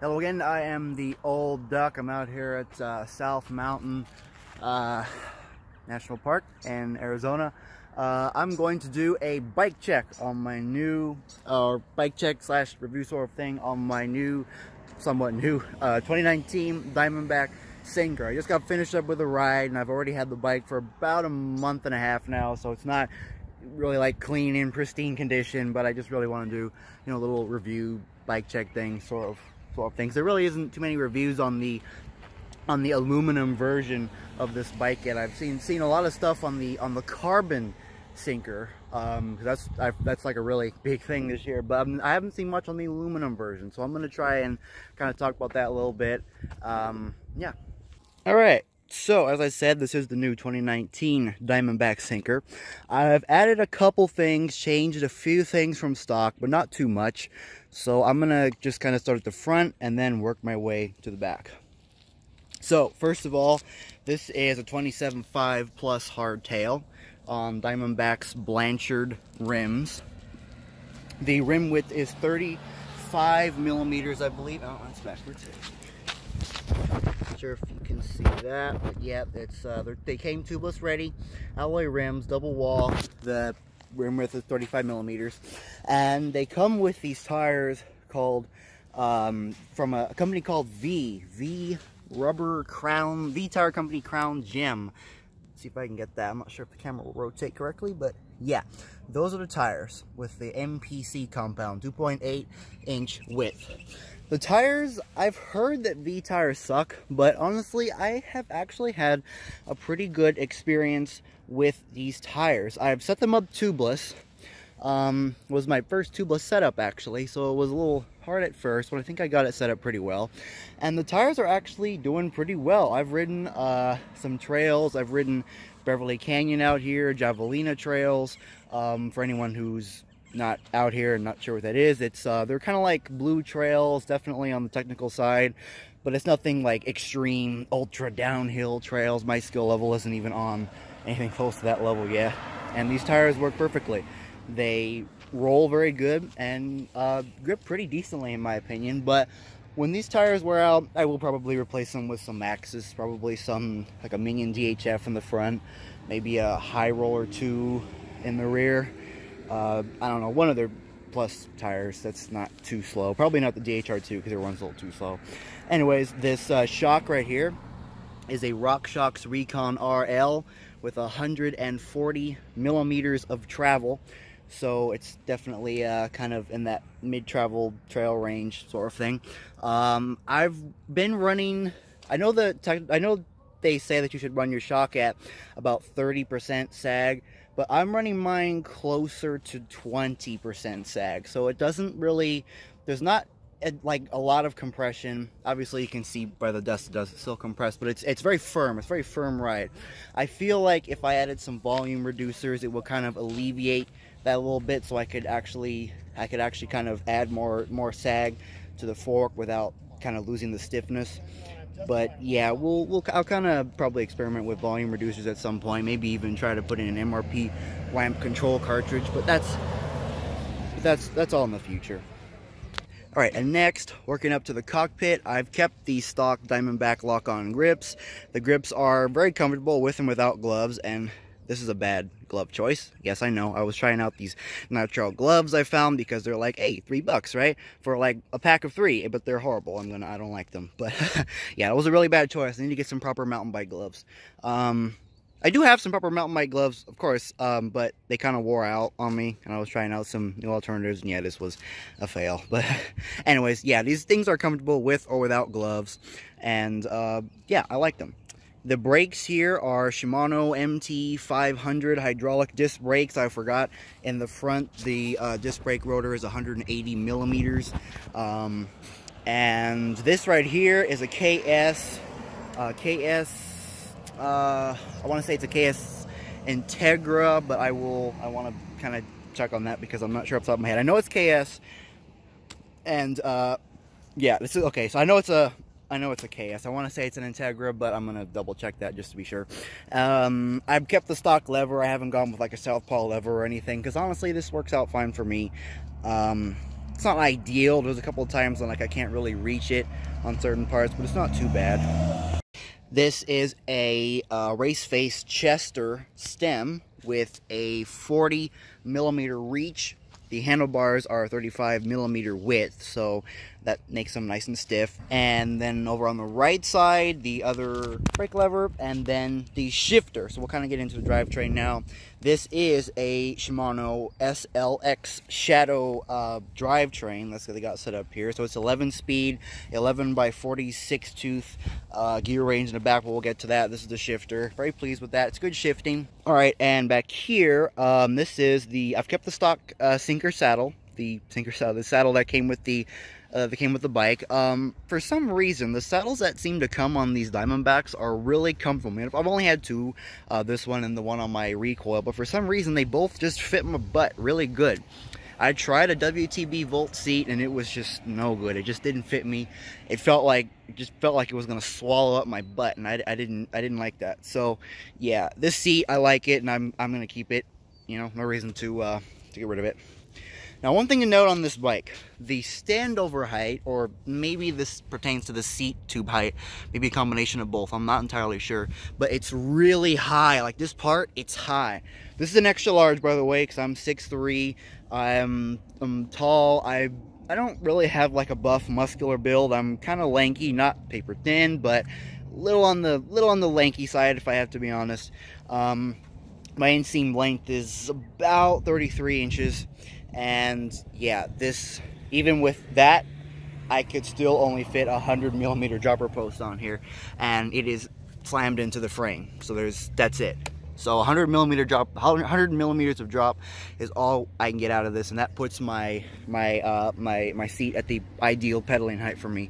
Hello again, I am the Old Duck. I'm out here at South Mountain National Park in Arizona. I'm going to do a bike check on my new, bike check slash review sort of thing on my new, somewhat new, 2019 Diamondback Sinker. I just got finished up with a ride and I've already had the bike for about a month and a half now, so it's not really like clean and pristine condition, but I just really want to do, you know, a little review bike check thing sort of things. There really isn't too many reviews on the aluminum version of this bike yet. I've seen a lot of stuff on the carbon Sinker. That's like a really big thing this year, but I haven't seen much on the aluminum version, so I'm going to try and kind of talk about that a little bit. Yeah. All right. So, as I said, this is the new 2019 Diamondback Sinker. I've added a couple things, changed a few things from stock, but not too much. So I'm going to just kind of start at the front and then work my way to the back. So, first of all, this is a 27.5 plus hardtail on Diamondback's Blanchard rims. The rim width is 35 millimeters, I believe. Oh, that's backwards. Not sure if you can see that, but yeah, it's they came tubeless ready, alloy rims, double wall. The rim width is 35 millimeters, and they come with these tires called from a company called V Rubber Crown, V Tire Company Crown Gem. Let's see if I can get that. I'm not sure if the camera will rotate correctly, but yeah, those are the tires with the MPC compound, 2.8 inch width. The tires, I've heard that V tires suck, but honestly, I have actually had a pretty good experience with these tires. I've set them up tubeless. Was my first tubeless setup actually, so it was a little hard at first, but I think I got it set up pretty well. And the tires are actually doing pretty well. I've ridden some trails. I've ridden Beverly Canyon out here, Javelina trails. For anyone who's not out here and not sure what that is, it's they're kind of like blue trails, definitely on the technical side, but it's nothing like extreme ultra downhill trails. My skill level isn't even on anything close to that level yet, and these tires work perfectly. They roll very good and grip pretty decently in my opinion, but when these tires wear out, I will probably replace them with some Maxxis, probably some like a Minion DHF in the front, maybe a High Roller 2 in the rear. I don't know, one of their plus tires that's not too slow. Probably not the DHR2 because it runs a little too slow. Anyways, this shock right here is a RockShox Recon RL with 140 millimeters of travel. So it's definitely kind of in that mid-travel trail range sort of thing. I've been running, I know they say that you should run your shock at about 30% sag, but I'm running mine closer to 20% sag, so it doesn't really, there's not like a lot of compression. Obviously you can see by the dust it does still compress, but it's very firm. It's very firm ride. I feel like if I added some volume reducers, it will kind of alleviate that a little bit, so I could actually kind of add more sag to the fork without kind of losing the stiffness. But yeah, I'll kind of probably experiment with volume reducers at some point. Maybe even try to put in an MRP lamp control cartridge. But that's all in the future. All right, and next, working up to the cockpit, I've kept the stock Diamondback lock-on grips. The grips are very comfortable with and without gloves, and this is a bad glove choice. Yes, I know. I was trying out these natural gloves I found because they're like, hey, $3, right? For like a pack of 3, but they're horrible. I don't like them. But yeah, it was a really bad choice. I need to get some proper mountain bike gloves. I do have some proper mountain bike gloves, of course, but they kind of wore out on me, and I was trying out some new alternatives, and yeah, this was a fail. But anyways, yeah, these things are comfortable with or without gloves, and yeah, I like them. The brakes here are Shimano MT500 hydraulic disc brakes. I forgot in the front the disc brake rotor is 180 millimeters. And this right here is a I want to say it's a KS Integra, but I want to kind of check on that because I'm not sure off the top of my head. I know it's KS, and yeah, this is okay. So I know it's a KS. I want to say it's an Integra, but I'm going to double check that just to be sure. I've kept the stock lever. I haven't gone with like a southpaw lever or anything because honestly, this works out fine for me. It's not ideal. There's a couple of times when like I can't really reach it on certain parts, but it's not too bad. This is a race face Chester stem with a 40 millimeter reach. The handlebars are 35 millimeter width, so that makes them nice and stiff. And then over on the right side, the other brake lever, and then the shifter. So we'll kind of get into the drivetrain now. This is a Shimano SLX Shadow drivetrain. That's what they got set up here. So it's 11 speed, 11 by 46 tooth gear range in the back, but we'll get to that. This is the shifter. Very pleased with that. It's good shifting. All right, and back here, this is the, I've kept the stock sinker saddle, the saddle that came with the bike. For some reason, the saddles that seem to come on these Diamondbacks are really comfortable. I mean, I've only had two, this one and the one on my recoil, but for some reason they both just fit my butt really good. I tried a WTB Volt seat and it was just no good. It just didn't fit me. It felt like it was gonna swallow up my butt, and I didn't like that. So yeah, this seat I like it, and I'm gonna keep it. You know, no reason to get rid of it. Now, one thing to note on this bike, the standover height, or maybe this pertains to the seat tube height, maybe a combination of both, I'm not entirely sure, but it's really high. Like this part, it's high. This is an extra large, by the way, because I'm 6'3", I'm tall, I don't really have like a buff muscular build. I'm kind of lanky, not paper thin, but little on the lanky side, if I have to be honest. My inseam length is about 33 inches. And yeah, this, even with that, I could still only fit a 100 millimeter dropper post on here, and it is slammed into the frame. So that's it. So 100 millimeters of drop is all I can get out of this, and that puts my seat at the ideal pedaling height for me.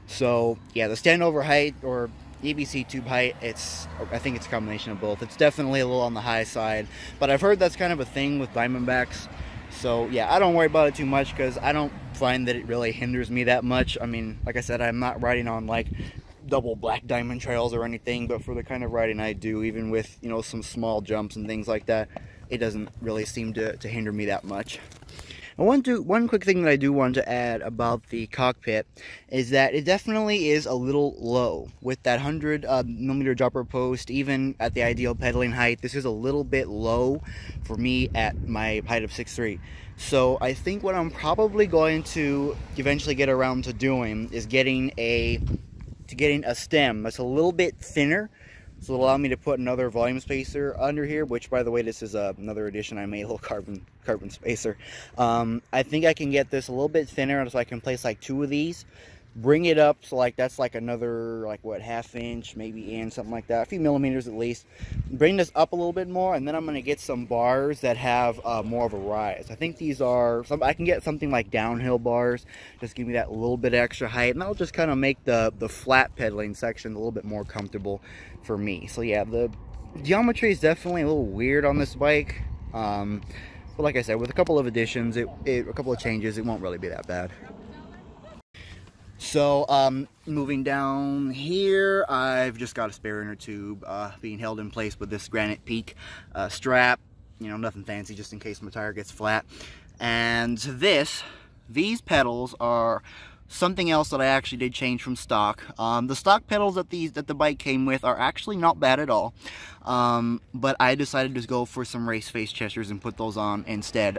So yeah, the standover height or EBC tube height, I think it's a combination of both. It's definitely a little on the high side, but I've heard that's kind of a thing with Diamondbacks. So yeah, I don't worry about it too much because I don't find that it really hinders me that much. I mean, like I said, I'm not riding on like double black diamond trails or anything, but for the kind of riding I do, even with, you know, some small jumps and things like that, it doesn't really seem to hinder me that much. And one quick thing that I do want to add about the Cockpit is that it definitely is a little low. With that 100 millimeter dropper post, even at the ideal pedaling height, this is a little bit low for me at my height of 6'3". So I think what I'm probably going to eventually get around to doing is getting a stem that's a little bit thinner. So it'll allow me to put another volume spacer under here, which, by the way, this is another addition I made, a little carbon spacer. I think I can get this a little bit thinner so I can place like 2 of these, bring it up so like that's like another, like what, ½ inch, maybe in, something like that, a few millimeters at least. Bring this up a little bit more, and then I'm going to get some bars that have more of a rise. I think these are, I can get something like downhill bars, just give me that little bit extra height, and that'll just kind of make the flat pedaling section a little bit more comfortable for me. So yeah, the geometry is definitely a little weird on this bike, but like I said, with a couple of additions, a couple of changes, it won't really be that bad. So moving down here, I've just got a spare inner tube being held in place with this Granite Peak strap. You know, nothing fancy, just in case my tire gets flat. And these pedals are something else that I actually did change from stock. The stock pedals that the bike came with are actually not bad at all, but I decided to go for some race face Chesters and put those on instead.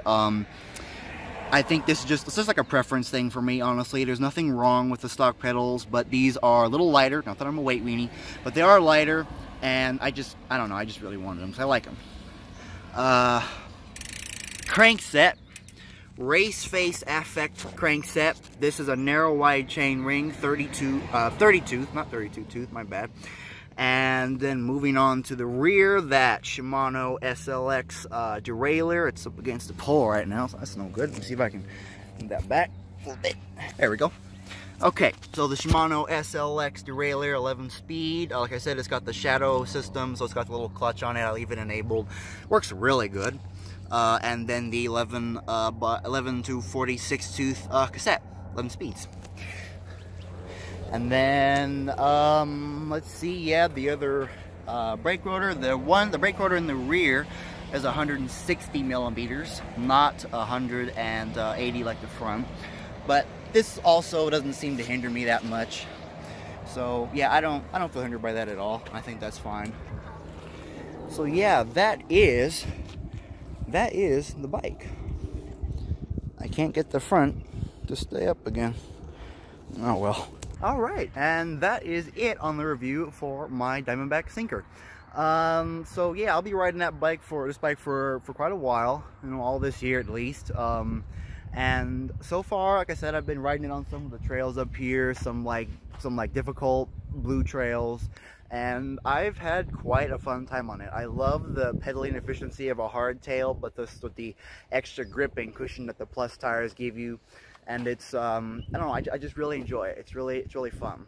I think it's just like a preference thing for me, honestly. There's nothing wrong with the stock pedals, but these are a little lighter. Not that I'm a weight weenie, but they are lighter, and I don't know, I just really wanted them, because I like them. Crank set. Race face affect crank set. This is a narrow wide chain ring, 30 tooth, not 32 tooth, my bad. And then moving on to the rear, that Shimano SLX derailleur. It's up against the pole right now, so that's no good. Let me see if I can move that back a little bit. There we go. Okay, so the Shimano SLX derailleur, 11 speed. Like I said, it's got the shadow system, so it's got the little clutch on it. I'll leave it enabled. Works really good. And then the 11 to 46 tooth cassette, 11 speeds. And then, let's see, yeah, the other brake rotor, the brake rotor in the rear is 160 millimeters, not 180 like the front. But this also doesn't seem to hinder me that much. So yeah, I don't feel hindered by that at all. I think that's fine. So yeah, that is the bike. I can't get the front to stay up again. Oh well. Alright, and that is it on the review for my Diamondback sinker. So yeah, I'll be riding this bike for quite a while, you know, all this year at least. And so far, like I said, I've been riding it on some of the trails up here, some difficult blue trails, and I've had quite a fun time on it. I love the pedaling efficiency of a hardtail, but this with the extra grip and cushion that the Plus tires give you, and it's I don't know, I just really enjoy it. It's really fun.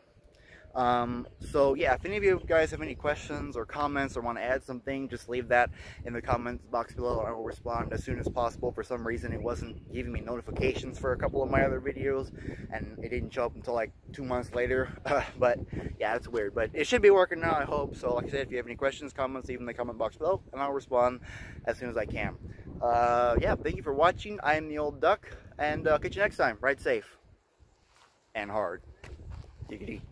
So yeah, if any of you guys have any questions or comments or want to add something, just leave that in the comments box below. I will respond as soon as possible. For some reason it wasn't giving me notifications for a couple of my other videos, and it didn't show up until like 2 months later. But yeah, it's weird, but it should be working now, I hope. So like I said, if you have any questions, comments, leave them in the comment box below, and I'll respond as soon as I can. Yeah, thank you for watching. I am the Old Duck, and catch you next time. Ride safe and hard. Giggity.